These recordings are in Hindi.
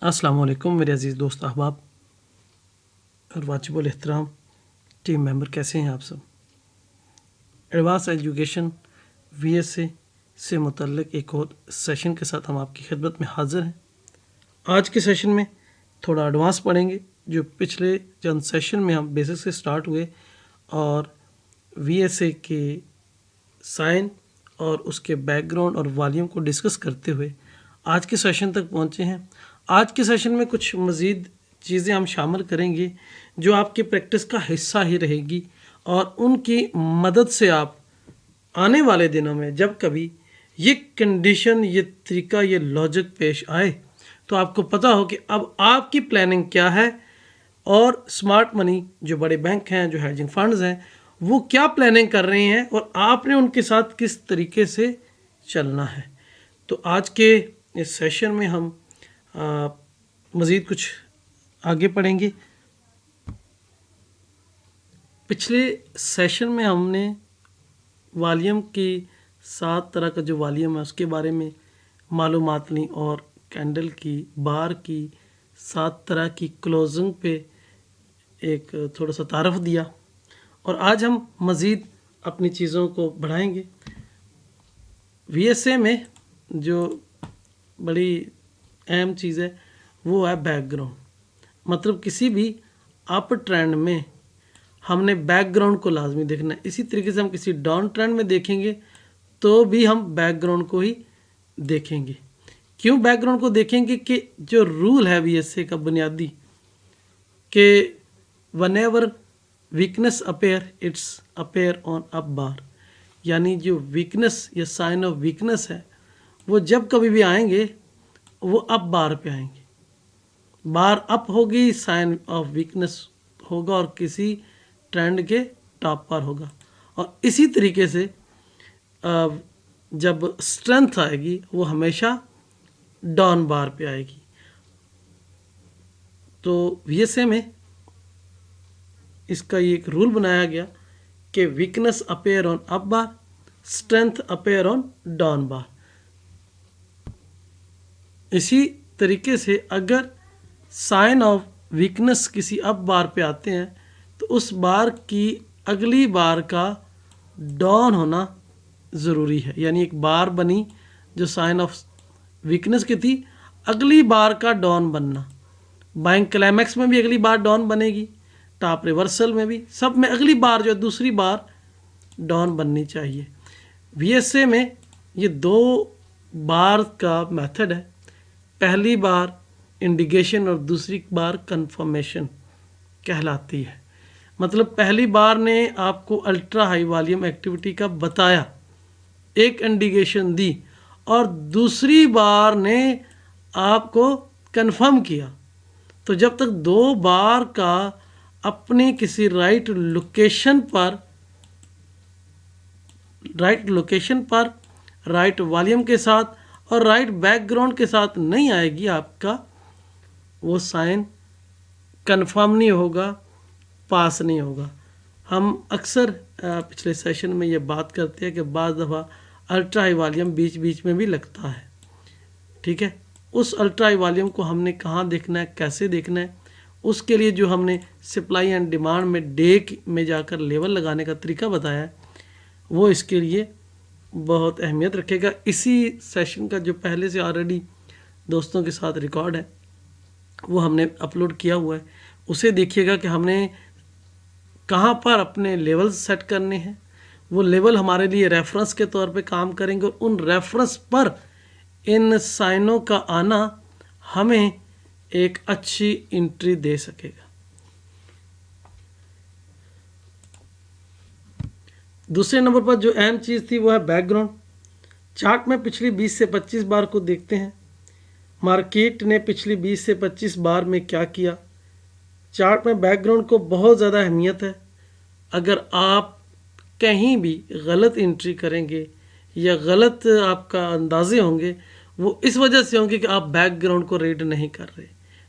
अस्सलाम वालेकुम मेरे अज़ीज़ दोस्त अहबाब और वाजिबुल एहतराम टीम मेंबर, कैसे हैं आप सब। एडवांस एजुकेशन VSA से मुतल्लिक एक और सेशन के साथ हम आपकी खिदमत में हाज़िर हैं। आज के सेशन में थोड़ा एडवांस पढ़ेंगे, जो पिछले चंद सेशन में हम बेसिक से स्टार्ट हुए और VSA के साइन और उसके बैकग्राउंड और वॉल्यूम को डिस्कस करते हुए आज के सेशन तक पहुँचे हैं। आज के सेशन में कुछ मज़ीद चीज़ें हम शामिल करेंगे जो आपके प्रैक्टिस का हिस्सा ही रहेगी और उनकी मदद से आप आने वाले दिनों में जब कभी ये कंडीशन, ये तरीका, ये लॉजिक पेश आए तो आपको पता हो कि अब आपकी प्लानिंग क्या है और स्मार्ट मनी जो बड़े बैंक हैं, जो हेजिंग फंड्स हैं, वो क्या प्लानिंग कर रहे हैं और आपने उनके साथ किस तरीके से चलना है। तो आज के इस सेशन में हम मज़ीद कुछ आगे पढ़ेंगे। पिछले सेशन में हमने वॉल्यूम की 7 तरह का जो वॉल्यूम है उसके बारे में मालूमात ली और कैंडल की बार की 7 तरह की क्लोजिंग पे एक थोड़ा सा तारफ़ दिया और आज हम मज़ीद अपनी चीज़ों को बढ़ाएंगे। VSA में जो बड़ी अहम चीज़ है वो है बैकग्राउंड। मतलब किसी भी अप ट्रेंड में हमने बैकग्राउंड को लाजमी देखना है। इसी तरीके से हम किसी डाउन ट्रेंड में देखेंगे तो भी हम बैकग्राउंड को ही देखेंगे। क्यों बैकग्राउंड को देखेंगे कि जो रूल है VSA का बुनियादी कि whenever weakness appear it's appear on up bar, यानी जो वीकनेस या साइन ऑफ वीकनेस है वो जब कभी भी आएंगे वो अप बार पे आएंगे। बार अप होगी, साइन ऑफ वीकनेस होगा और किसी ट्रेंड के टॉप पर होगा। और इसी तरीके से जब स्ट्रेंथ आएगी वो हमेशा डाउन बार पे आएगी। तो VSA में इसका ये एक रूल बनाया गया कि weakness appear on up bar, strength appear on down bar. इसी तरीके से अगर साइन ऑफ वीकनेस किसी अप बार पे आते हैं तो उस बार की अगली बार का डाउन होना ज़रूरी है। यानी एक बार बनी जो साइन ऑफ वीकनेस की थी, अगली बार का डाउन बनना। बाइंग क्लाइमैक्स में भी अगली बार डाउन बनेगी, टॉप रिवर्सल में भी, सब में अगली बार जो दूसरी बार डाउन बननी चाहिए। VSA में ये 2 बार का मेथड है। पहली बार इंडिकेशन और दूसरी बार कंफर्मेशन कहलाती है। मतलब पहली बार ने आपको अल्ट्रा हाई वॉल्यूम एक्टिविटी का बताया, एक इंडिकेशन दी, और दूसरी बार ने आपको कंफर्म किया। तो जब तक 2 बार का अपनी किसी राइट लोकेशन पर राइट वॉल्यूम के साथ और राइट बैकग्राउंड के साथ नहीं आएगी, आपका वो साइन कंफर्म नहीं होगा, पास नहीं होगा। हम अक्सर पिछले सेशन में ये बात करते हैं कि बाज़ दफ़ा अल्ट्रा हाई वॉल्यूम बीच बीच में भी लगता है। ठीक है, उस अल्ट्रा हाई वॉल्यूम को हमने कहाँ देखना है, कैसे देखना है, उसके लिए जो हमने सप्लाई एंड डिमांड में डे में जाकर लेवल लगाने का तरीका बताया है वो इसके लिए बहुत अहमियत रखेगा। इसी सेशन का जो पहले से ऑलरेडी दोस्तों के साथ रिकॉर्ड है वो हमने अपलोड किया हुआ है, उसे देखिएगा कि हमने कहाँ पर अपने लेवल सेट करने हैं। वो लेवल हमारे लिए रेफरेंस के तौर पे काम करेंगे और उन रेफरेंस पर इन साइनों का आना हमें एक अच्छी एंट्री दे सकेगा। दूसरे नंबर पर जो अहम चीज़ थी वो है बैकग्राउंड। चार्ट में पिछली 20 से 25 बार को देखते हैं, मार्केट ने पिछली 20 से 25 बार में क्या किया। चार्ट में बैकग्राउंड को बहुत ज़्यादा अहमियत है। अगर आप कहीं भी गलत एंट्री करेंगे या गलत आपका अंदाजे होंगे, वो इस वजह से होंगे कि आप बैकग्राउंड को रीड नहीं कर रहे।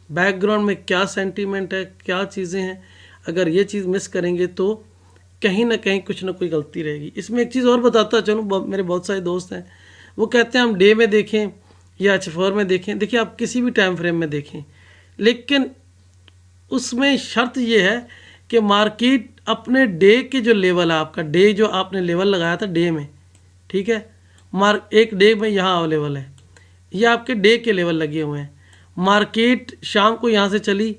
बैकग्राउंड में क्या सेंटीमेंट है, क्या चीज़ें हैं, अगर ये चीज़ मिस करेंगे तो कहीं ना कहीं कुछ ना कोई गलती रहेगी। इसमें एक चीज़ और बताता चलूँ, मेरे बहुत सारे दोस्त हैं वो कहते हैं हम डे में देखें या H4 में देखें, देखिए आप किसी भी टाइम फ्रेम में देखें, लेकिन उसमें शर्त ये है कि मार्केट अपने डे के जो लेवल है, आपका डे जो आपने लेवल लगाया था डे में, ठीक है, एक डे में यहाँ अवेलेबल है, ये आपके डे के लेवल लगे हुए हैं। मार्केट शाम को यहाँ से चली,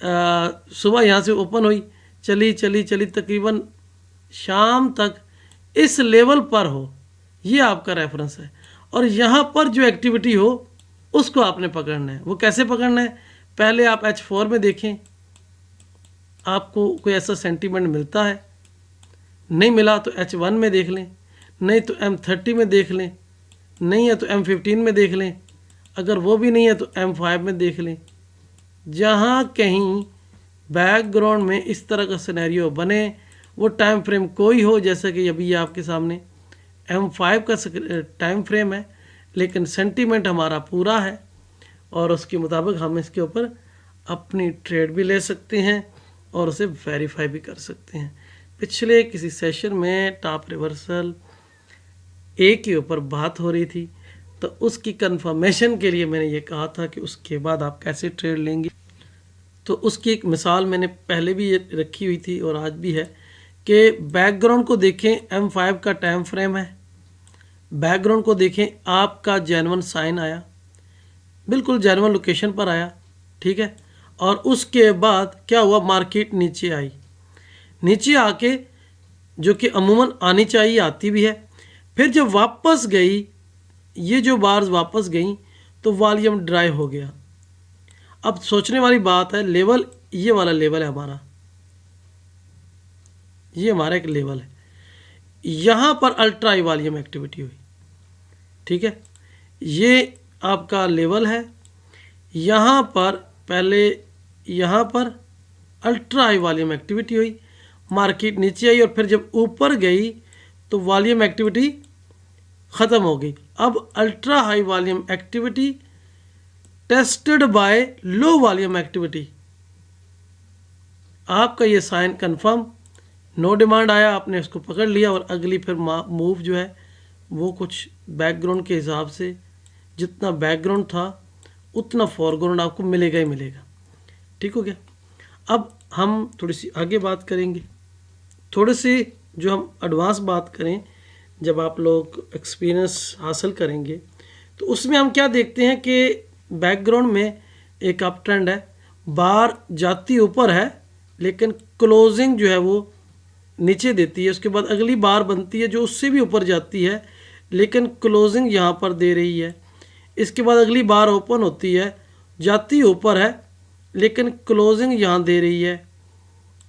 सुबह यहाँ से ओपन हुई, चली चली चली तकरीबन शाम तक इस लेवल पर हो, ये आपका रेफरेंस है। और यहाँ पर जो एक्टिविटी हो उसको आपने पकड़ना है। वो कैसे पकड़ना है? पहले आप H4 में देखें, आपको कोई ऐसा सेंटीमेंट मिलता है, नहीं मिला तो H1 में देख लें, नहीं तो M30 में देख लें, नहीं है तो M15 में देख लें, अगर वो भी नहीं है तो M5 में देख लें। जहाँ कहीं बैकग्राउंड में इस तरह का सिनेरियो बने, वो टाइम फ्रेम कोई हो, जैसा कि अभी ये आपके सामने M5 का टाइम फ्रेम है, लेकिन सेंटीमेंट हमारा पूरा है और उसके मुताबिक हम इसके ऊपर अपनी ट्रेड भी ले सकते हैं और उसे वेरीफाई भी कर सकते हैं। पिछले किसी सेशन में टॉप रिवर्सल ए के ऊपर बात हो रही थी, तो उसकी कंफर्मेशन के लिए मैंने ये कहा था कि उसके बाद आप कैसे ट्रेड लेंगे। तो उसकी एक मिसाल मैंने पहले भी ये रखी हुई थी और आज भी है कि बैकग्राउंड को देखें, M5 का टाइम फ्रेम है, बैकग्राउंड को देखें, आपका जेन्युइन साइन आया, बिल्कुल जेन्युइन लोकेशन पर आया, ठीक है। और उसके बाद क्या हुआ, मार्केट नीचे आई, नीचे आके जो कि अमूमन आनी चाहिए आती भी है, फिर जब वापस गई, ये जो बार्स वापस गई तो वॉल्यूम ड्राइव हो गया। अब सोचने वाली बात है, लेवल ये वाला लेवल है हमारा, ये हमारा एक लेवल है, यहाँ पर अल्ट्रा हाई वॉल्यूम एक्टिविटी हुई, ठीक है, ये आपका लेवल है, यहाँ पर पहले यहाँ पर अल्ट्रा हाई वॉल्यूम एक्टिविटी हुई, मार्केट नीचे आई और फिर जब ऊपर गई तो वॉल्यूम एक्टिविटी ख़त्म हो गई। अब ultra high volume activity tested by low volume activity, आपका ये साइन कंफर्म, नो डिमांड आया, आपने इसको पकड़ लिया और अगली फिर मूव जो है वो कुछ बैकग्राउंड के हिसाब से, जितना बैकग्राउंड था उतना फोरग्राउंड आपको मिलेगा ही मिलेगा। ठीक हो गया। अब हम थोड़ी सी आगे बात करेंगे, थोड़े से जो हम एडवांस बात करें, जब आप लोग एक्सपीरियंस हासिल करेंगे तो उसमें हम क्या देखते हैं कि बैकग्राउंड में एक अप ट्रेंड है, बार जाती ऊपर है लेकिन क्लोजिंग जो है वो नीचे देती है, उसके बाद अगली बार बनती है जो उससे भी ऊपर जाती है लेकिन क्लोजिंग यहाँ पर दे रही है, इसके बाद अगली बार ओपन होती है, जाती ऊपर है लेकिन क्लोजिंग यहाँ दे रही है,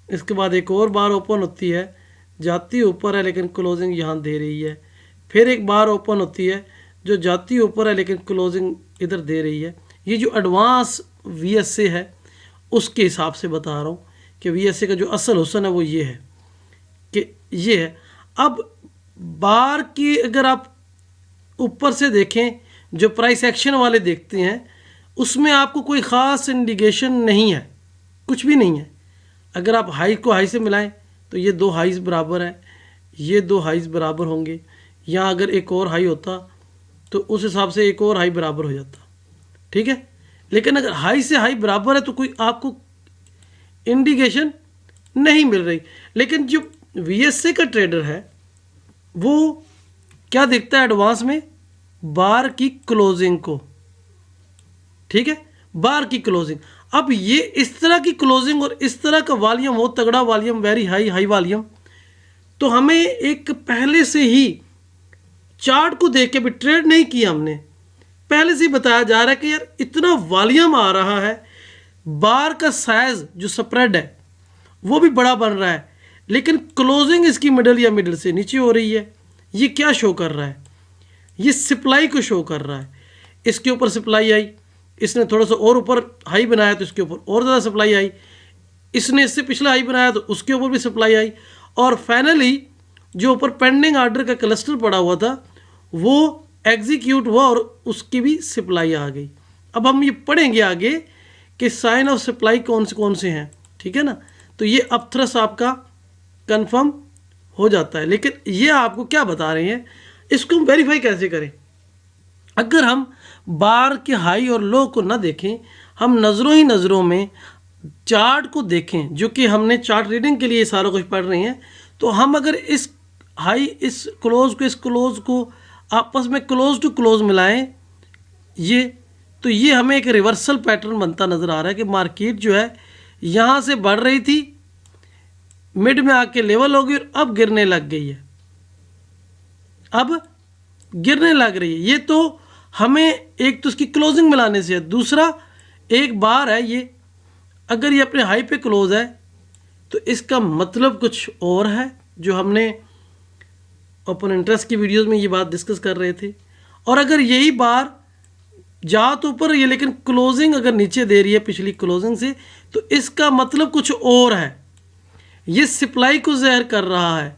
इसके बाद एक और बार ओपन होती है, जाती ऊपर है लेकिन क्लोजिंग यहाँ दे रही है, फिर एक बार ओपन होती है जो जाती ऊपर है लेकिन क्लोजिंग इधर दे रही है। ये जो एडवांस VSA है उसके हिसाब से बता रहा हूँ कि VSA का जो असल हुस्न है वो ये है कि ये है। अब बार की अगर आप ऊपर से देखें, जो प्राइस एक्शन वाले देखते हैं उसमें आपको कोई ख़ास इंडिकेशन नहीं है, कुछ भी नहीं है। अगर आप हाई को हाई से मिलाएं तो ये दो हाईज बराबर है, ये दो हाईज बराबर होंगे, यहाँ अगर एक और हाई होता तो उस हिसाब से एक और हाई बराबर हो जाता, ठीक है। लेकिन अगर हाई से हाई बराबर है तो कोई आपको इंडिकेशन नहीं मिल रही। लेकिन जो VSA का ट्रेडर है वो क्या देखता है एडवांस में, बार की क्लोजिंग को, ठीक है, बार की क्लोजिंग। अब ये इस तरह की क्लोजिंग और इस तरह का वॉल्यूम हो, तगड़ा volume, very high high volume, तो हमें एक पहले से ही चार्ट को देख के भी ट्रेड नहीं किया, हमने पहले से ही बताया जा रहा है कि यार इतना वॉल्यूम आ रहा है, बार का साइज जो स्प्रेड है वो भी बड़ा बन रहा है लेकिन क्लोजिंग इसकी मिडल या मिडल से नीचे हो रही है। ये क्या शो कर रहा है, ये सप्लाई को शो कर रहा है। इसके ऊपर सप्लाई आई, इसने थोड़ा सा और ऊपर हाई बनाया तो इसके ऊपर और ज़्यादा सप्लाई आई, इसने इससे पिछला हाई बनाया तो उसके ऊपर भी सप्लाई आई, और फाइनली जो ऊपर पेंडिंग ऑर्डर का क्लस्टर पड़ा हुआ था वो एग्जीक्यूट हुआ और उसकी भी सप्लाई आ गई। अब हम ये पढ़ेंगे आगे कि साइन ऑफ सप्लाई कौन से हैं, ठीक है ना। तो ये अपथ्रस आपका कंफर्म हो जाता है। लेकिन ये आपको क्या बता रहे हैं, इसको हम वेरीफाई कैसे करें। अगर हम बार के हाई और लो को ना देखें, हम नज़रों ही नज़रों में चार्ट को देखें, जो कि हमने चार्ट रीडिंग के लिए सारा कुछ पढ़ रहे हैं। तो हम अगर इस हाई, इस क्लोज को आपस में क्लोज टू क्लोज मिलाएं, तो ये हमें एक रिवर्सल पैटर्न बनता नज़र आ रहा है कि मार्केट जो है यहाँ से बढ़ रही थी, मिड में आके लेवल हो गई और अब गिरने लग गई है, अब गिरने लग रही है। ये तो हमें एक तो उसकी क्लोजिंग मिलाने से है, दूसरा एक बार है ये, अगर ये अपने हाई पे क्लोज है तो इसका मतलब कुछ और है, जो हमने ओपन इंटरेस्ट की वीडियोस में ये बात डिस्कस कर रहे थे। और अगर यही बार जा तो ऊपर है, लेकिन क्लोजिंग अगर नीचे दे रही है पिछली क्लोजिंग से, तो इसका मतलब कुछ और है। ये सप्लाई को ज़हर कर रहा है,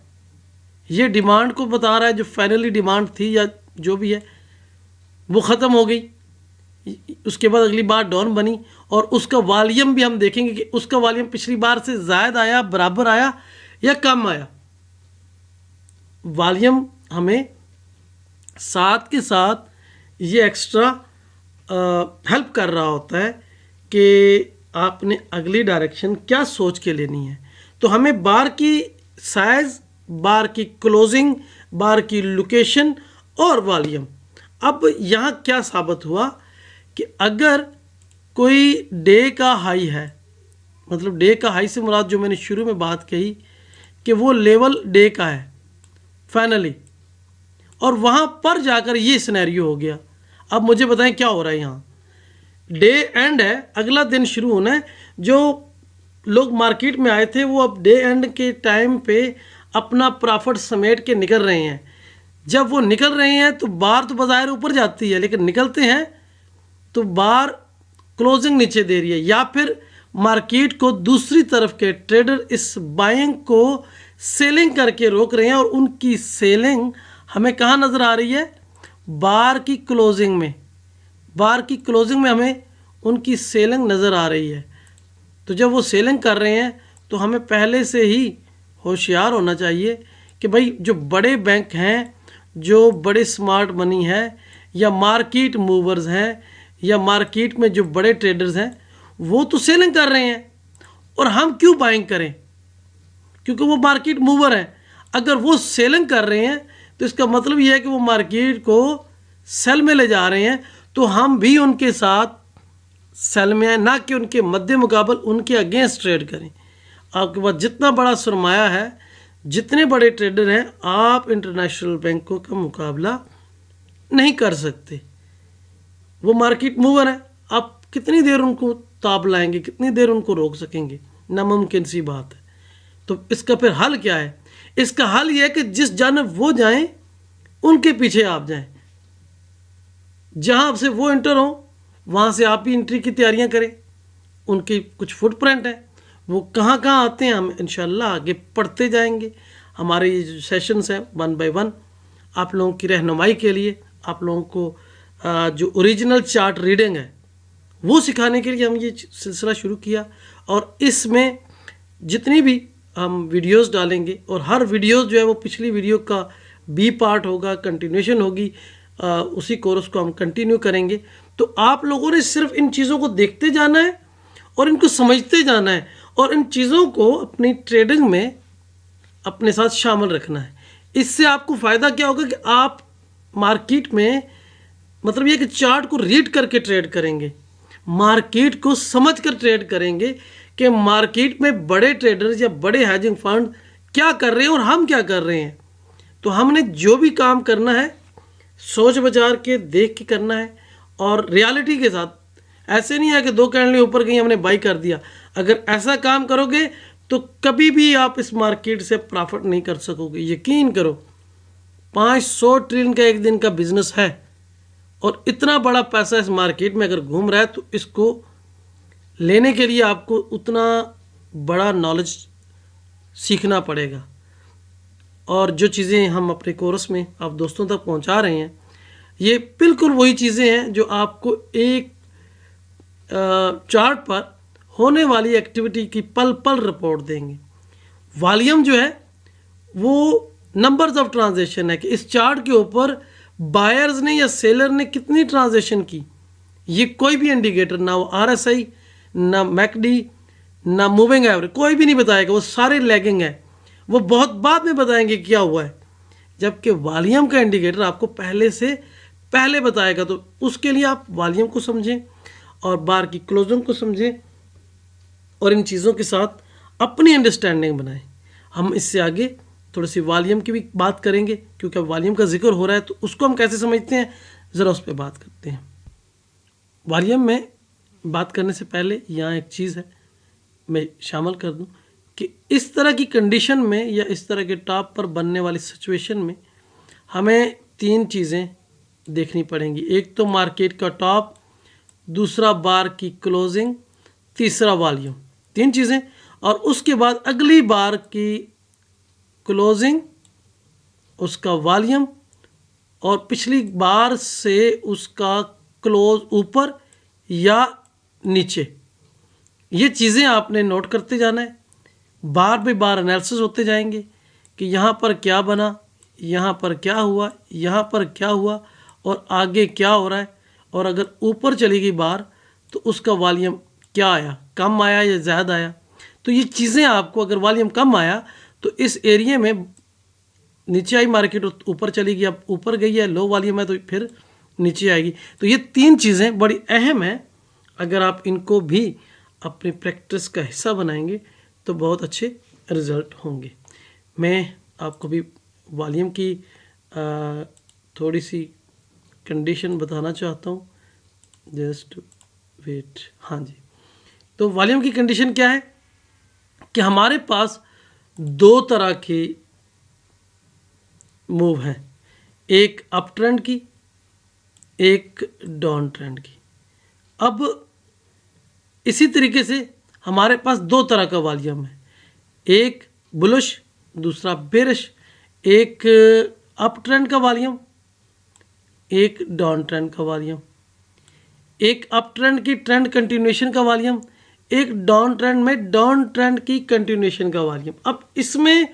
ये डिमांड को बता रहा है, जो फाइनली डिमांड थी या जो भी है वो ख़त्म हो गई। उसके बाद अगली बार डाउन बनी और उसका वॉल्यूम भी हम देखेंगे कि उसका वॉल्यूम पिछली बार से ज़्यादा आया, बराबर आया या कम आया। वॉल्यूम हमें साथ के साथ ये एक्स्ट्रा हेल्प कर रहा होता है कि आपने अगली डायरेक्शन क्या सोच के लेनी है। तो हमें बार की साइज़, बार की क्लोजिंग, बार की लोकेशन और वॉल्यूम। अब यहाँ क्या साबित हुआ कि अगर कोई डे का हाई है, मतलब डे का हाई से मुराद जो मैंने शुरू में बात कही कि वो लेवल डे का है फाइनली, और वहाँ पर जाकर ये सिनेरियो हो गया। अब मुझे बताएं क्या हो रहा है यहाँ। डे एंड है, अगला दिन शुरू होना है। जो लोग मार्केट में आए थे वो अब डे एंड के टाइम पे अपना प्रॉफिट समेट के निकल रहे हैं। जब वो निकल रहे हैं तो बार तो बाज़ार ऊपर जाती है, लेकिन निकलते हैं तो बार क्लोजिंग नीचे दे रही है, या फिर मार्केट को दूसरी तरफ के ट्रेडर इस बाइंग को सेलिंग करके रोक रहे हैं। और उनकी सेलिंग हमें कहाँ नज़र आ रही है? बार की क्लोजिंग में। बार की क्लोजिंग में हमें उनकी सेलिंग नज़र आ रही है। तो जब वो सेलिंग कर रहे हैं तो हमें पहले से ही होशियार होना चाहिए कि भाई जो बड़े बैंक हैं, जो बड़े स्मार्ट मनी है, या मार्केट मूवर्स हैं, या मार्केट में जो बड़े ट्रेडर्स हैं, वो तो सेलिंग कर रहे हैं और हम क्यों बाइंग करें? क्योंकि वो मार्केट मूवर हैं। अगर वो सेलिंग कर रहे हैं तो इसका मतलब ये है कि वो मार्केट को सेल में ले जा रहे हैं, तो हम भी उनके साथ सेल में आए, ना कि उनके मध्य मुकाबल उनके अगेंस्ट ट्रेड करें। आपके पास जितना बड़ा सरमाया है, जितने बड़े ट्रेडर हैं, आप इंटरनेशनल बैंकों का मुकाबला नहीं कर सकते। वो मार्केट मूवर है, आप कितनी देर उनको ताब लाएंगे, कितनी देर उनको रोक सकेंगे? नामुमकिन सी बात है। तो इसका फिर हल क्या है? इसका हल यह है कि जिस जानब वो जाएं उनके पीछे आप जाएं, जहां आपसे वो इंटर हो वहां से आप भी एंट्री की तैयारियां करें। उनकी कुछ फुटप्रिंट है, वो कहाँ कहाँ आते हैं हम इंशाल्लाह आगे पढ़ते जाएंगे। हमारे ये जो सेशंस हैं 1 बाय 1 आप लोगों की रहनुमाई के लिए, आप लोगों को जो ओरिजिनल चार्ट रीडिंग है वो सिखाने के लिए हम ये सिलसिला शुरू किया। और इसमें जितनी भी हम वीडियोस डालेंगे, और हर वीडियोस जो है वो पिछली वीडियो का बी पार्ट होगा, कंटिन्यूशन होगी, उसी कोर्स को हम कंटिन्यू करेंगे। तो आप लोगों ने सिर्फ इन चीज़ों को देखते जाना है और इनको समझते जाना है, और इन चीज़ों को अपनी ट्रेडिंग में अपने साथ शामिल रखना है। इससे आपको फ़ायदा क्या होगा कि आप मार्केट में, मतलब ये कि चार्ट को रीड करके ट्रेड करेंगे, मार्केट को समझ कर ट्रेड करेंगे कि मार्केट में बड़े ट्रेडर्स या बड़े हेजिंग फंड क्या कर रहे हैं और हम क्या कर रहे हैं। तो हमने जो भी काम करना है सोच विचार के देख के करना है, और रियलिटी के साथ। ऐसे नहीं है कि 2 कैंडलें ऊपर गई हमने बाई कर दिया। अगर ऐसा काम करोगे तो कभी भी आप इस मार्केट से प्रॉफिट नहीं कर सकोगे। यकीन करो, 500 ट्रिलियन का एक दिन का बिजनेस है, और इतना बड़ा पैसा इस मार्केट में अगर घूम रहा है तो इसको लेने के लिए आपको उतना बड़ा नॉलेज सीखना पड़ेगा। और जो चीज़ें हम अपने कोर्स में आप दोस्तों तक पहुंचा रहे हैं, ये बिल्कुल वही चीज़ें हैं जो आपको एक चार्ट पर होने वाली एक्टिविटी की पल पल रिपोर्ट देंगे। वॉल्यूम जो है वो नंबर्स ऑफ ट्रांजैक्शन है कि इस चार्ट के ऊपर बायर्स ने या सेलर ने कितनी ट्रांजैक्शन की, ये कोई भी इंडिकेटर, ना वो RSI, ना मैकडी, ना मूविंग एवरेज, कोई भी नहीं बताएगा, वो सारे लैगिंग है, वो बहुत बाद में बताएंगे क्या हुआ है। जबकि वॉल्यूम का इंडिकेटर आपको पहले बताएगा। तो उसके लिए आप वॉल्यूम को समझें और बार की क्लोजिंग को समझें और इन चीज़ों के साथ अपनी अंडरस्टैंडिंग बनाएं। हम इससे आगे थोड़ी सी वॉल्यूम की भी बात करेंगे, क्योंकि अब वॉल्यूम का जिक्र हो रहा है तो उसको हम कैसे समझते हैं, ज़रा उस पर बात करते हैं। वॉल्यूम में बात करने से पहले यहाँ एक चीज़ है मैं शामिल कर दूं कि इस तरह की कंडीशन में या इस तरह के टॉप पर बनने वाली सिचुएशन में हमें 3 चीज़ें देखनी पड़ेंगी। एक तो मार्केट का टॉप, दूसरा बार की क्लोजिंग, तीसरा वॉल्यूम, 3 चीज़ें। और उसके बाद अगली बार की क्लोजिंग, उसका वॉल्यूम और पिछली बार से उसका क्लोज ऊपर या नीचे, ये चीज़ें आपने नोट करते जाना है। बार बार बार एनालिसिस होते जाएंगे कि यहाँ पर क्या बना, यहाँ पर क्या हुआ, यहाँ पर क्या हुआ और आगे क्या हो रहा है। और अगर ऊपर चली गई बार तो उसका वॉल्यूम क्या आया, कम आया या ज़्यादा आया। तो ये चीज़ें आपको, अगर वॉल्यूम कम आया तो इस एरिया में नीचे आई मार्केट, ऊपर चली गई, अब ऊपर गई है, लो वॉल्यूम है तो फिर नीचे आएगी। तो ये 3 चीज़ें बड़ी अहम हैं। अगर आप इनको भी अपनी प्रैक्टिस का हिस्सा बनाएंगे तो बहुत अच्छे रिज़ल्ट होंगे। मैं आपको भी वॉल्यूम की थोड़ी सी कंडीशन बताना चाहता हूँ, जस्ट वेट। हाँ जी, तो वॉल्यूम की कंडीशन क्या है कि हमारे पास 2 तरह के मूव हैं, एक अप ट्रेंड की, एक डाउन ट्रेंड की। अब इसी तरीके से हमारे पास 2 तरह का वॉल्यूम है, एक बुलिश, दूसरा बेरिश। एक अप ट्रेंड का वॉल्यूम, एक डाउन ट्रेंड का वॉल्यूम। एक अप ट्रेंड की ट्रेंड कंटिन्यूएशन का वॉल्यूम, एक डाउन ट्रेंड में डाउन ट्रेंड की कंटिन्यूएशन का वॉल्यूम। अब इसमें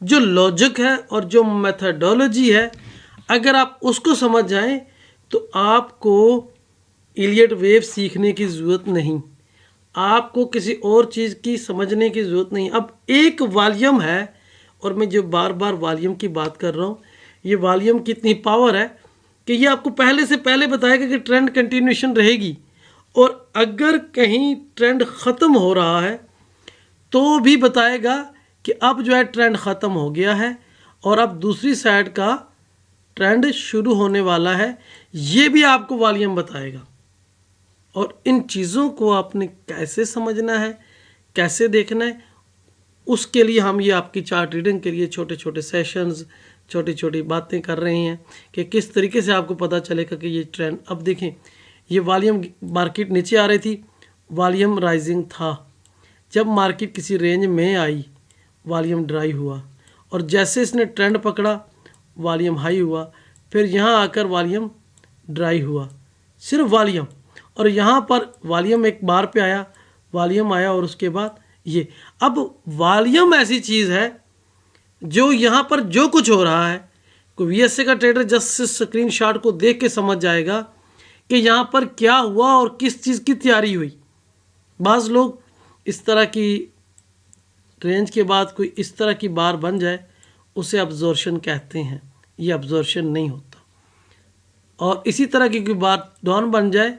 जो लॉजिक है और जो मेथडोलॉजी है, अगर आप उसको समझ जाएं तो आपको इलियट वेव सीखने की ज़रूरत नहीं, आपको किसी और चीज़ की समझने की ज़रूरत नहीं। अब एक वॉल्यूम है, और मैं जो बार बार वॉल्यूम की बात कर रहा हूँ, ये वॉल्यूम की इतनी पावर है कि ये आपको पहले बताएगा कि ट्रेंड कंटिन्यूएशन रहेगी, और अगर कहीं ट्रेंड ख़त्म हो रहा है तो भी बताएगा कि अब जो है ट्रेंड ख़त्म हो गया है और अब दूसरी साइड का ट्रेंड शुरू होने वाला है, ये भी आपको वॉल्यूम बताएगा। और इन चीज़ों को आपने कैसे समझना है, कैसे देखना है, उसके लिए हम ये आपकी चार्ट रीडिंग के लिए छोटे छोटे सेशंस, छोटी छोटी बातें कर रहे हैं कि किस तरीके से आपको पता चलेगा कि ये ट्रेंड। अब देखें, ये वॉल्यूम, मार्केट नीचे आ रही थी, वॉल्यूम राइजिंग था। जब मार्केट किसी रेंज में आई, वॉल्यूम ड्राई हुआ, और जैसे इसने ट्रेंड पकड़ा, वॉल्यूम हाई हुआ, फिर यहाँ आकर वॉल्यूम ड्राई हुआ, सिर्फ वॉल्यूम। और यहाँ पर वॉल्यूम एक बार पे आया, वॉल्यूम आया, और उसके बाद ये। अब वॉल्यूम ऐसी चीज़ है जो यहाँ पर जो कुछ हो रहा है, कोई VSA का ट्रेडर जस्ट स्क्रीन शॉट को देख के समझ जाएगा कि यहाँ पर क्या हुआ और किस चीज़ की तैयारी हुई। बाज़ लोग इस तरह की रेंज के बाद कोई इस तरह की बार बन जाए, उसे अब्जॉर्शन कहते हैं, ये अब्जॉर्शन नहीं होता। और इसी तरह की कोई बार डाउन बन जाए,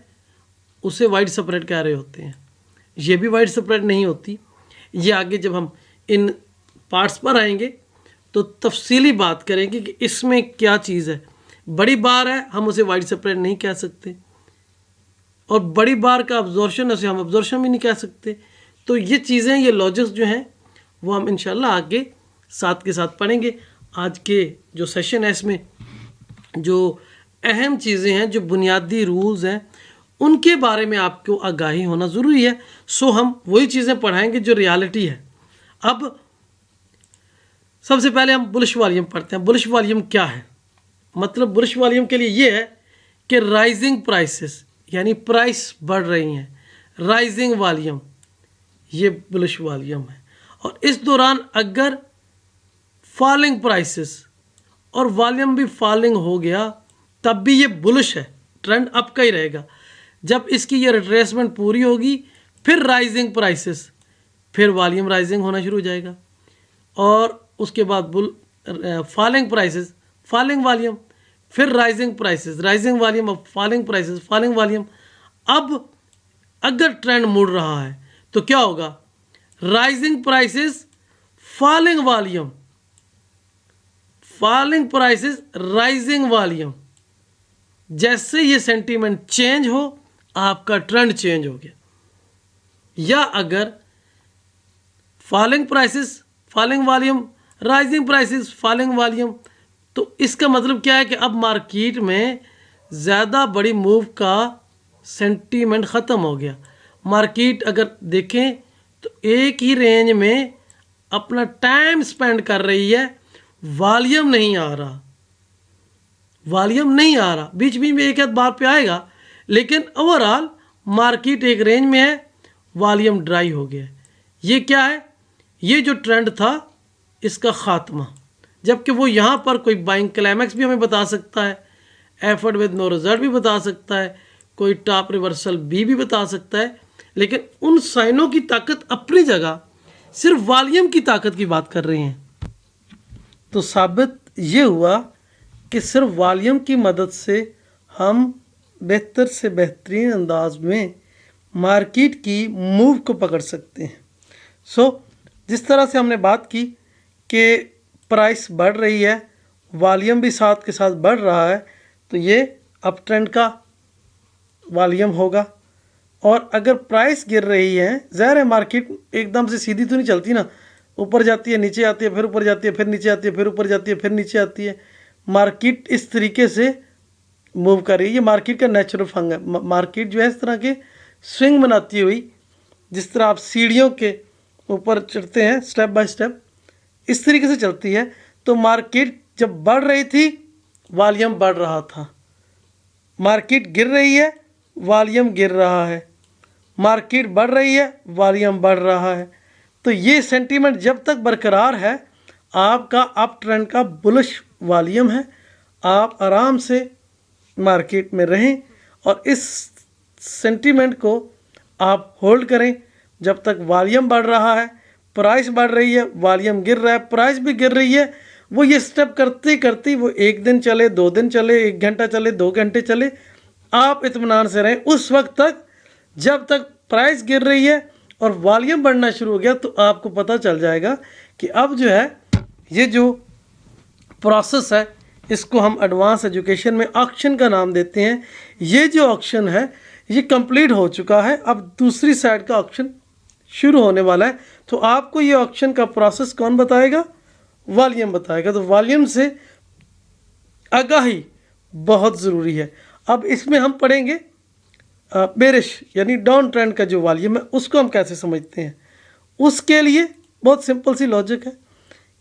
उसे वाइड स्प्रेड कह रहे होते हैं, ये भी वाइड स्प्रेड नहीं होती। ये आगे जब हम इन पार्ट्स पर आएंगे तो तफसीली बात करेंगे कि इसमें क्या चीज़ है। बड़ी बार है, हम उसे वाइड स्प्रेड नहीं कह सकते, और बड़ी बार का अब्जॉर्शन, उसे हम अब्जॉर्शन भी नहीं कह सकते। तो ये चीज़ें, ये लॉजिक्स जो हैं वो हम इंशाल्लाह आगे साथ के साथ पढ़ेंगे। आज के जो सेशन है, इसमें जो अहम चीज़ें हैं, जो बुनियादी रूल्स हैं, उनके बारे में आपको आगाही होना ज़रूरी है। सो हम वही चीज़ें पढ़ाएंगे जो रियलिटी है। अब सबसे पहले हम बुलिश वॉल्यूम पढ़ते हैं। बुलिश वॉल्यूम क्या है? मतलब बुलिश वॉल्यूम के लिए ये है कि राइजिंग प्राइसेस, यानी प्राइस बढ़ रही हैं, राइजिंग वॉल्यूम, ये बुलिश वॉल्यूम है। और इस दौरान अगर फॉलिंग प्राइसेस और वॉल्यूम भी फॉलिंग हो गया तब भी ये बुलिश है, ट्रेंड अप का ही रहेगा। जब इसकी ये रिट्रेसमेंट पूरी होगी फिर राइजिंग प्राइसेस, फिर वॉल्यूम राइजिंग होना शुरू हो जाएगा, और उसके बाद फॉलिंग प्राइसेस, फॉलिंग वॉल्यूम, फिर राइजिंग प्राइसेस, राइजिंग वॉल्यूम, अब फॉलिंग प्राइसेस, फॉलिंग वॉल्यूम। अब अगर ट्रेंड मुड़ रहा है तो क्या होगा, rising prices, falling volume, falling prices, rising volume. जैसे ये सेंटीमेंट चेंज हो आपका ट्रेंड चेंज हो गया। या अगर falling prices, falling volume, rising prices, falling volume, तो इसका मतलब क्या है कि अब मार्केट में ज़्यादा बड़ी मूव का सेंटीमेंट ख़त्म हो गया। मार्केट अगर देखें तो एक ही रेंज में अपना टाइम स्पेंड कर रही है, वॉल्यूम नहीं आ रहा, वॉल्यूम नहीं आ रहा, बीच बीच में एक आध बार पे आएगा, लेकिन ओवरऑल मार्केट एक रेंज में है, वॉल्यूम ड्राई हो गया। ये क्या है, ये जो ट्रेंड था इसका खात्मा। जबकि वो यहाँ पर कोई बाइंग क्लाइमैक्स भी हमें बता सकता है, एफर्ट विद नो रिजल्ट भी बता सकता है, कोई टॉप रिवर्सल भी बता सकता है, लेकिन उन साइनों की ताकत अपनी जगह, सिर्फ वॉल्यूम की ताकत की बात कर रहे हैं। तो साबित ये हुआ कि सिर्फ वॉल्यूम की मदद से हम बेहतर से बेहतरीन अंदाज में मार्केट की मूव को पकड़ सकते हैं। जिस तरह से हमने बात की कि प्राइस बढ़ रही है, वॉल्यूम भी साथ के साथ बढ़ रहा है, तो ये अप ट्रेंड का वॉल्यूम होगा। और अगर प्राइस गिर रही है, ज़ाहिर है मार्केट एकदम से सीधी तो नहीं चलती ना, ऊपर जाती है, नीचे आती है, फिर ऊपर जाती है, फिर नीचे आती है, फिर ऊपर जाती है, फिर नीचे आती है। मार्केट इस तरीके से मूव कर रही है, ये मार्केट का नेचुरल फंग है। मार्केट जो है इस तरह के स्विंग बनाती हुई, जिस तरह आप सीढ़ियों के ऊपर चढ़ते हैं स्टेप बाय स्टेप, इस तरीके से चलती है। तो मार्केट जब बढ़ रही थी वॉल्यूम बढ़ रहा था, मार्केट गिर रही है वॉल्यूम गिर रहा है, मार्केट बढ़ रही है वॉल्यूम बढ़ रहा है। तो ये सेंटीमेंट जब तक बरकरार है, आपका अप ट्रेंड का बुलिश वॉल्यूम है। आप आराम से मार्केट में रहें और इस सेंटीमेंट को आप होल्ड करें जब तक वॉल्यूम बढ़ रहा है, प्राइस बढ़ रही है, वॉल्यूम गिर रहा है, प्राइस भी गिर रही है। वो ये स्टेप करते करते वो 1 दिन चले, 2 दिन चले, 1 घंटा चले, 2 घंटे चले, आप इत्मीनान से रहें उस वक्त तक जब तक प्राइस गिर रही है और वॉल्यूम बढ़ना शुरू हो गया। तो आपको पता चल जाएगा कि अब जो है ये जो प्रोसेस है, इसको हम एडवांस एजुकेशन में ऑक्शन का नाम देते हैं। ये जो ऑक्शन है ये कंप्लीट हो चुका है, अब दूसरी साइड का ऑक्शन शुरू होने वाला है। तो आपको ये ऑक्शन का प्रोसेस कौन बताएगा, वॉल्यूम बताएगा। तो वॉल्यूम से आगाही बहुत ज़रूरी है। अब इसमें हम पढ़ेंगे बेरिश यानी डाउन ट्रेंड का जो वॉल्यूम है उसको हम कैसे समझते हैं। उसके लिए बहुत सिंपल सी लॉजिक है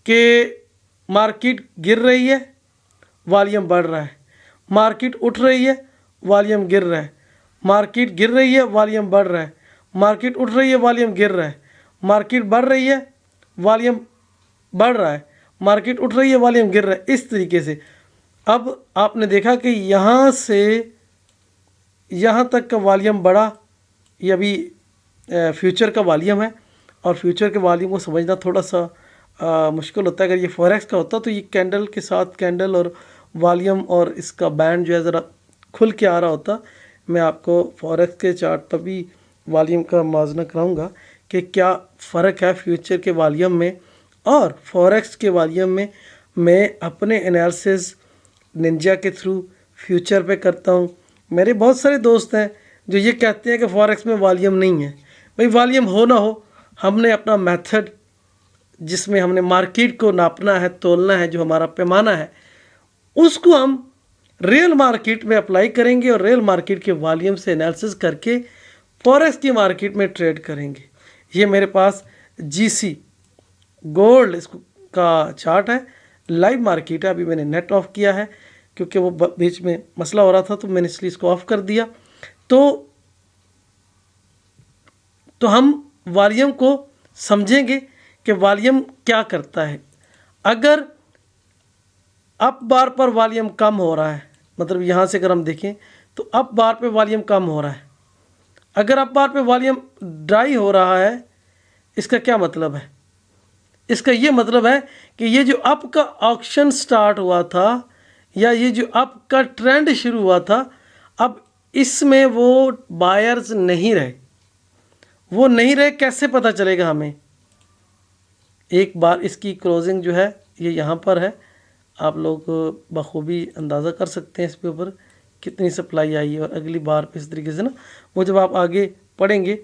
कि मार्केट गिर रही है, वॉल्यूम बढ़ रहा है, मार्केट उठ रही है, वॉल्यूम गिर रहा है, मार्केट गिर रही है, वॉल्यूम बढ़ रहा है, मार्केट उठ रही है, वॉल्यूम गिर रहा है, मार्केट बढ़ रही है, वॉल्यूम बढ़ रहा है, मार्केट उठ रही है, वॉल्यूम गिर रहा है, इस तरीके से। अब आपने देखा कि यहाँ से यहाँ तक का वॉल्यूम बढ़ा, ये अभी फ्यूचर का वॉल्यूम है, और फ्यूचर के वॉल्यूम को समझना थोड़ा सा मुश्किल होता है। अगर ये फॉरेक्स का होता तो ये कैंडल के साथ कैंडल और वॉल्यूम और इसका बैंड जो है ज़रा खुल के आ रहा होता। मैं आपको फॉरेक्स के चार्ट पर भी वॉल्यूम का मुआवजा कराऊंगा कि क्या फ़र्क है फ्यूचर के वॉल्यूम में और फॉरेक्स के वॉल्यूम में। मैं अपने एनालिसिस निंजा के थ्रू फ्यूचर पे करता हूँ। मेरे बहुत सारे दोस्त हैं जो ये कहते हैं कि फॉरेक्स में वॉल्यूम नहीं है। भाई वॉल्यूम हो ना हो, हमने अपना मेथड जिसमें हमने मार्केट को नापना है, तोलना है, जो हमारा पैमाना है, उसको हम रियल मार्केट में अप्लाई करेंगे और रियल मार्केट के वॉल्यूम से एनालिसिस करके फॉरेक्स की मार्केट में ट्रेड करेंगे। ये मेरे पास जीसी गोल्ड इसको का चार्ट है, लाइव मार्केट है। अभी मैंने नेट ऑफ किया है क्योंकि वो बीच में मसला हो रहा था, तो मैंने इसलिए इसको ऑफ कर दिया। तो हम वॉल्यूम को समझेंगे कि वॉल्यूम क्या करता है। अगर अप बार पर वॉल्यूम कम हो रहा है, मतलब यहाँ से अगर हम देखें तो अप बार पे वॉल्यूम कम हो रहा है। अगर अप बार पे वॉल्यूम ड्राई हो रहा है, इसका क्या मतलब है? इसका ये मतलब है कि ये जो अप का ऑक्शन स्टार्ट हुआ था या ये जो अप का ट्रेंड शुरू हुआ था, अब इसमें वो बायर्स नहीं रहे। वो नहीं रहे, कैसे पता चलेगा हमें? एक बार इसकी क्लोजिंग जो है ये यहाँ पर है, आप लोग बखूबी अंदाज़ा कर सकते हैं इसके ऊपर कितनी सप्लाई आई है। और अगली बार पे इस तरीके से ना, वो जब आप आगे पढ़ेंगे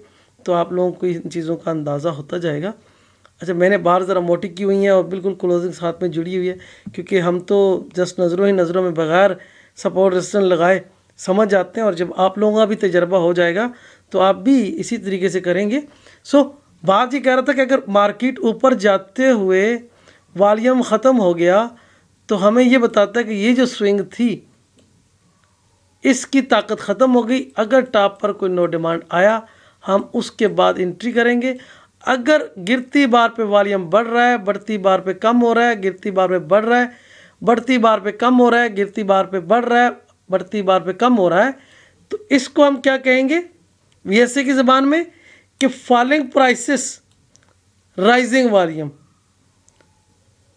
तो आप लोगों को इन चीज़ों का अंदाज़ा होता जाएगा। अच्छा, मैंने बार ज़रा मोटी की हुई है और बिल्कुल क्लोजिंग साथ में जुड़ी हुई है, क्योंकि हम तो जस्ट नज़रों में बगैर सपोर्ट रेजिस्टेंस लगाए समझ जाते हैं, और जब आप लोगों का भी तजर्बा हो जाएगा तो आप भी इसी तरीके से करेंगे। बात ये कह रहा था कि अगर मार्केट ऊपर जाते हुए वॉल्यूम ख़त्म हो गया तो हमें ये बताता है कि ये जो स्विंग थी इसकी ताकत ख़त्म हो गई। अगर टॉप पर कोई नो डिमांड आया, हम उसके बाद एंट्री करेंगे। अगर गिरती बार पे वॉल्यूम बढ़ रहा है, बढ़ती बार पे कम हो रहा है, गिरती बार पे बढ़ रहा है, बढ़ती बार पे कम हो रहा है, गिरती बार पे बढ़ रहा है, बढ़ती बार पे कम हो रहा है, तो इसको हम क्या कहेंगे वीएसए की ज़बान में कि फॉलिंग प्राइसेस राइजिंग वॉल्यूम।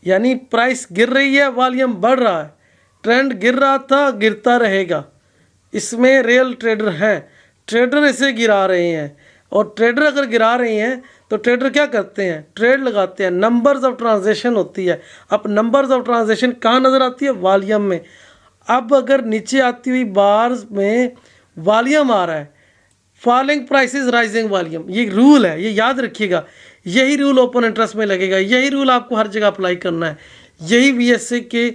यानी प्राइस गिर रही है, वॉल्यूम बढ़ रहा है, ट्रेंड गिर रहा था, गिरता रहेगा। इसमें रियल ट्रेडर हैं, ट्रेडर इसे गिरा रहे हैं। और ट्रेडर अगर गिरा रहे हैं तो ट्रेडर क्या करते हैं? ट्रेड लगाते हैं, नंबर्स ऑफ ट्रांजैक्शन होती है। अब नंबर्स ऑफ ट्रांजैक्शन कहाँ नज़र आती है? वॉल्यूम में। अब अगर नीचे आती हुई बार्स में वॉल्यूम आ रहा है, फॉलिंग प्राइसेस राइजिंग वॉल्यूम, ये रूल है, ये याद रखिएगा। यही रूल ओपन इंटरेस्ट में लगेगा, यही रूल आपको हर जगह अप्लाई करना है। यही वीएसए के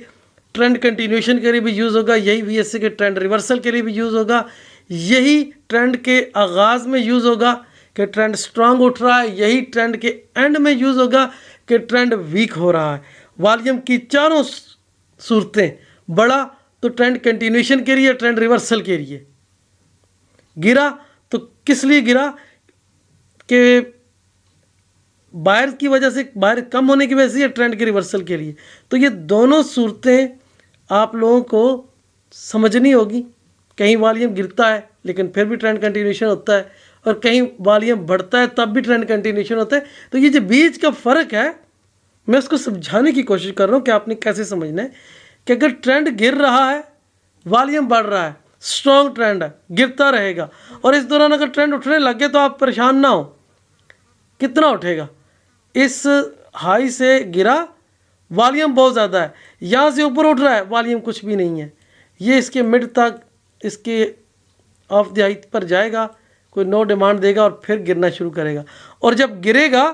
ट्रेंड कंटिन्यूएशन के लिए भी यूज़ होगा, यही वीएसए के ट्रेंड रिवर्सल के लिए भी यूज़ होगा, यही ट्रेंड के आगाज़ में यूज़ होगा कि ट्रेंड स्ट्रांग उठ रहा है, यही ट्रेंड के एंड में यूज़ होगा कि ट्रेंड वीक हो रहा है। वॉल्यूम की चारों सूरतें, बढ़ा तो ट्रेंड कंटिन्यूएशन के लिए, ट्रेंड रिवर्सल के लिए, गिरा तो किस लिए गिरा कि बायर की वजह से, बायर कम होने की वजह से, या ट्रेंड के रिवर्सल के लिए। तो ये दोनों सूरतें आप लोगों को समझनी होगी। कहीं वॉल्यूम गिरता है लेकिन फिर भी ट्रेंड कंटिन्यूएशन होता है, और कहीं वॉल्यूम बढ़ता है तब भी ट्रेंड कंटिन्यूएशन होता है। तो ये जो बीच का फ़र्क है, मैं उसको समझाने की कोशिश कर रहा हूँ कि आपने कैसे समझना है कि अगर ट्रेंड गिर रहा है, वॉल्यूम बढ़ रहा है, स्ट्रॉन्ग ट्रेंड है, गिरता रहेगा, और इस दौरान अगर ट्रेंड उठने लगे तो आप परेशान ना हो। कितना उठेगा? इस हाई से गिरा, वॉल्यूम बहुत ज़्यादा है, यहाँ से ऊपर उठ रहा है, वॉल्यूम कुछ भी नहीं है, ये इसके मिड तक, इसके ऑफ द हाई पर जाएगा, कोई नो डिमांड देगा और फिर गिरना शुरू करेगा। और जब गिरेगा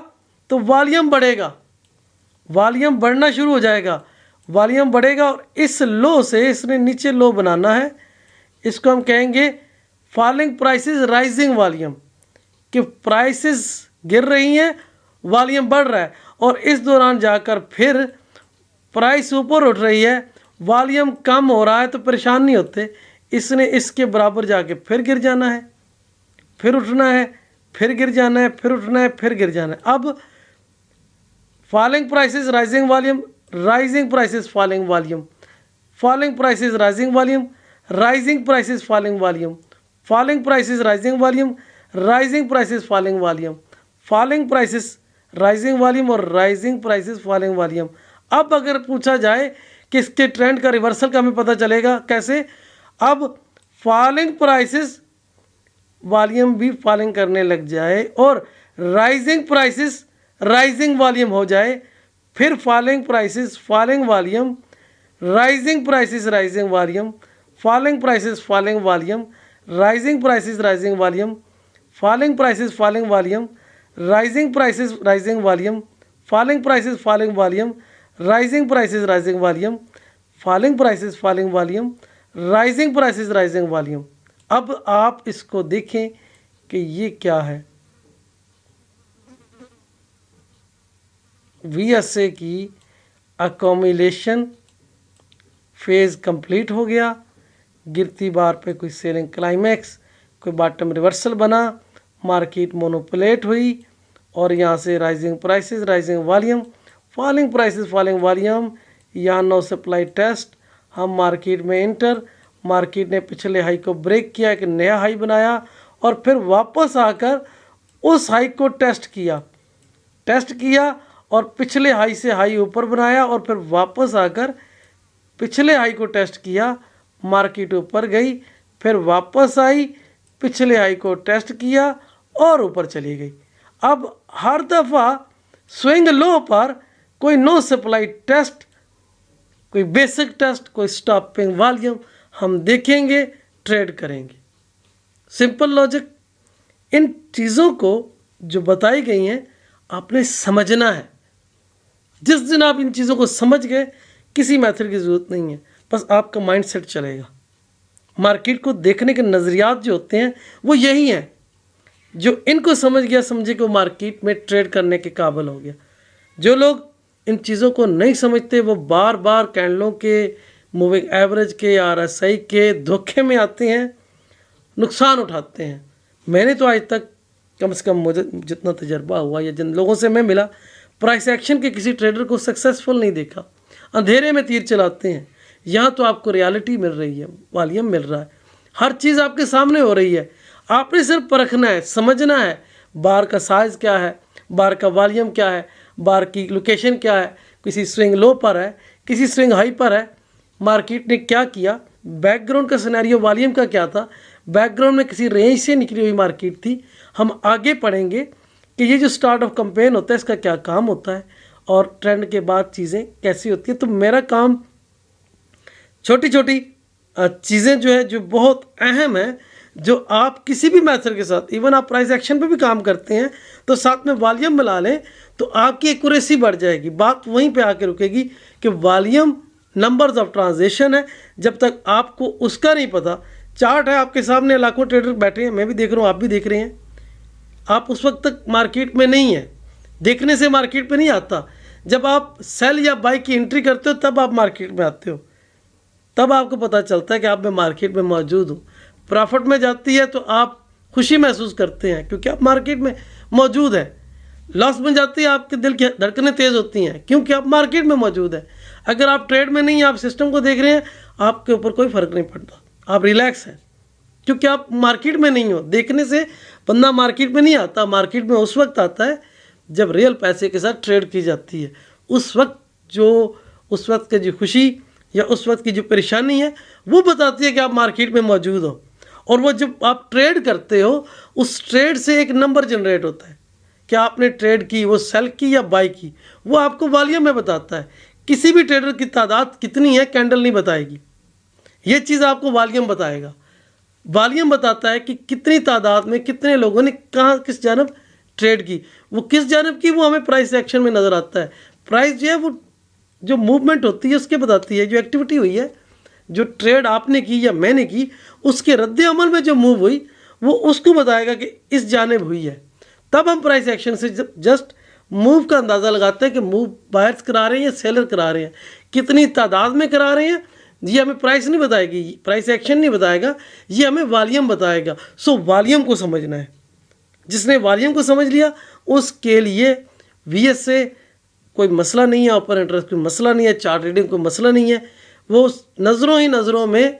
तो वॉल्यूम बढ़ेगा, वॉल्यूम बढ़ना शुरू हो जाएगा, वॉल्यूम बढ़ेगा, और इस लो से इसने नीचे लो बनाना है। इसको हम कहेंगे फॉलिंग प्राइसेस राइजिंग वॉल्यूम, कि प्राइसेस गिर रही हैं, वॉल्यूम बढ़ रहा है, और इस दौरान जाकर फिर प्राइस ऊपर उठ रही है, वॉल्यूम कम हो रहा है, तो परेशान नहीं होते। इसने इसके बराबर जाके फिर गिर जाना है, फिर उठना है, फिर गिर जाना है, फिर उठना है, फिर गिर जाना है। अब falling prices rising volume, rising prices falling volume, falling prices rising volume, rising prices falling volume, falling prices rising volume, rising prices falling volume, falling prices rising volume, और राइजिंग प्राइसेस फॉलिंग वॉल्यूम। अब अगर पूछा जाए कि इसके ट्रेंड का रिवर्सल का हमें पता चलेगा कैसे? अब फॉलिंग प्राइसेस वॉल्यूम भी फॉलिंग करने लग जाए और राइजिंग प्राइसेस राइजिंग वॉल्यूम हो जाए, फिर falling prices falling volume, rising prices rising volume, falling prices falling volume, rising prices rising volume, falling prices falling volume, rising prices rising volume, falling prices falling volume, rising prices rising volume, falling prices falling volume, rising prices rising volume. अब आप इसको देखें कि ये क्या है। वीएसए की अकोमुलेशन फेज़ कंप्लीट हो गया, गिरती बार पे कोई सेलिंग क्लाइमैक्स, कोई बॉटम रिवर्सल बना, मार्केट मोनोपुलेट हुई, और यहाँ से rising prices rising volume, falling prices falling volume, यहाँ नो सप्लाई टेस्ट, हम मार्केट में इंटर, मार्केट ने पिछले हाई को ब्रेक किया, एक नया हाई बनाया और फिर वापस आकर उस हाई को टेस्ट किया और पिछले हाई से हाई ऊपर बनाया और फिर वापस आकर पिछले हाई को टेस्ट किया, मार्केट ऊपर गई, फिर वापस आई, पिछले हाई को टेस्ट किया और ऊपर चली गई। अब हर दफ़ा स्विंग लो पर कोई नो सप्लाई टेस्ट, कोई बेसिक टेस्ट, कोई स्टॉपिंग वॉल्यूम हम देखेंगे, ट्रेड करेंगे। Simple logic. इन चीज़ों को जो बताई गई हैं आपने समझना है। जिस दिन आप इन चीज़ों को समझ गए, किसी मेथड की ज़रूरत नहीं है, बस आपका माइंडसेट चलेगा। मार्केट को देखने के नज़रियात जो होते हैं वो यही हैं। जो इनको समझ गया, समझे कि वो मार्केट में ट्रेड करने के काबिल हो गया। जो लोग इन चीज़ों को नहीं समझते वो बार बार कैंडलों के, मूविंग एवरेज के, RSI के धोखे में आते हैं, नुकसान उठाते हैं। मैंने तो आज तक कम से कम मुझे जितना तजर्बा हुआ या जिन लोगों से मैं मिला, प्राइस एक्शन के किसी ट्रेडर को सक्सेसफुल नहीं देखा। अंधेरे में तीर चलाते हैं। यहाँ तो आपको रियलिटी मिल रही है, वॉल्यूम मिल रहा है, हर चीज़ आपके सामने हो रही है। आपने सिर्फ परखना है, समझना है बार का साइज़ क्या है, बार का वॉल्यूम क्या है, बार की लोकेशन क्या है, किसी स्विंग लो पर है, किसी स्विंग हाई पर है, मार्केट ने क्या किया, बैकग्राउंड का सिनेरियो वॉल्यूम का क्या था, बैकग्राउंड में किसी रेंज से निकली हुई मार्केट थी। हम आगे पढ़ेंगे कि ये जो स्टार्ट ऑफ कैंपेन होता है इसका क्या काम होता है और ट्रेंड के बाद चीज़ें कैसी होती है। तो मेरा काम छोटी छोटी चीज़ें जो है, जो बहुत अहम है, जो आप किसी भी मेथड के साथ, इवन आप प्राइस एक्शन पे भी काम करते हैं तो साथ में वॉल्यूम मिला लें तो आपकी एक्यूरेसी बढ़ जाएगी। बात वहीं पे आके रुकेगी कि वॉल्यूम नंबर्स ऑफ ट्रांजेक्शन है। जब तक आपको उसका नहीं पता, चार्ट है आपके सामने, लाखों ट्रेडर बैठे हैं, मैं भी देख रहा हूँ, आप भी देख रहे हैं, आप उस वक्त तक मार्केट में नहीं है। देखने से मार्केट में नहीं आता। जब आप सेल या बाई की एंट्री करते हो तब आप मार्केट में आते हो, तब आपको पता चलता है कि आप मैं मार्केट में मौजूद हूँ। प्रॉफिट में जाती है तो आप खुशी महसूस करते हैं क्योंकि आप मार्केट में मौजूद है। लॉस में जाती है आपके दिल की धड़कनें तेज़ होती हैं क्योंकि आप मार्केट में मौजूद है। अगर आप ट्रेड में नहीं, आप सिस्टम को देख रहे हैं, आपके ऊपर कोई फ़र्क नहीं पड़ता, आप रिलैक्स हैं क्योंकि आप मार्केट में नहीं हो। देखने से बंदा मार्केट में नहीं आता, मार्केट में उस वक्त आता है जब रियल पैसे के साथ ट्रेड की जाती है। उस वक्त की जो खुशी या उस वक्त की जो परेशानी है वो बताती है कि आप मार्केट में मौजूद हो। और वो जब आप ट्रेड करते हो, उस ट्रेड से एक नंबर जनरेट होता है कि आपने ट्रेड की, वो सेल की या बाई की, वो आपको वॉल्यूम में बताता है। किसी भी ट्रेडर की तादाद कितनी है कैंडल नहीं बताएगी, ये चीज़ आपको वॉल्यूम बताएगा। वॉल्यूम बताता है कि कितनी तादाद में कितने लोगों ने कहाँ किस जानब ट्रेड की, वो किस जानब की, वो हमें प्राइस एक्शन में नज़र आता है। प्राइस जो है वो जो मूवमेंट होती है उसके बताती है, जो एक्टिविटी हुई है, जो ट्रेड आपने की या मैंने की, उसके रद्द अमल में जो मूव हुई वो उसको बताएगा कि इस जानिब हुई है। तब हम प्राइस एक्शन से जस्ट मूव का अंदाज़ा लगाते हैं कि मूव बायर्स करा रहे हैं या सेलर करा रहे हैं, कितनी तादाद में करा रहे हैं। ये हमें प्राइस नहीं बताएगी, प्राइस एक्शन नहीं बताएगा, ये हमें वॉल्यूम बताएगा। सो वॉल्यूम को समझना है। जिसने वॉल्यूम को समझ लिया उसके लिए VS से कोई मसला नहीं है, ओपन इंटरेस्ट कोई मसला नहीं है, चार्ट रीडिंग कोई मसला नहीं है। वो नज़रों ही नज़रों में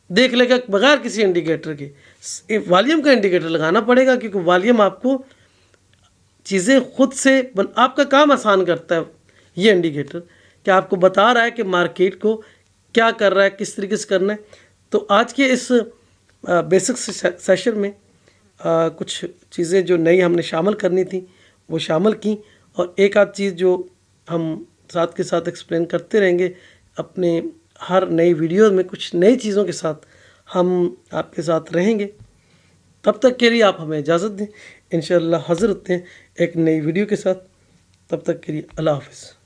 देख लेगा बगैर किसी इंडिकेटर के। वॉल्यूम का इंडिकेटर लगाना पड़ेगा क्योंकि वॉल्यूम आपको चीज़ें खुद से आपका काम आसान करता है। ये इंडिकेटर कि आपको बता रहा है कि मार्केट को क्या कर रहा है, किस तरीके से करना है। तो आज के इस बेसिक सेशन में कुछ चीज़ें जो नई हमने शामिल करनी थी वो शामिल की, और एक आध चीज़ जो हम साथ के साथ एक्सप्लेन करते रहेंगे अपने हर नई वीडियो में, कुछ नई चीज़ों के साथ हम आपके साथ रहेंगे। तब तक के लिए आप हमें इजाज़त दें। इंशाअल्लाह हाज़िर होते हैं एक नई वीडियो के साथ। तब तक के लिए अल्लाह हाफ़िज़।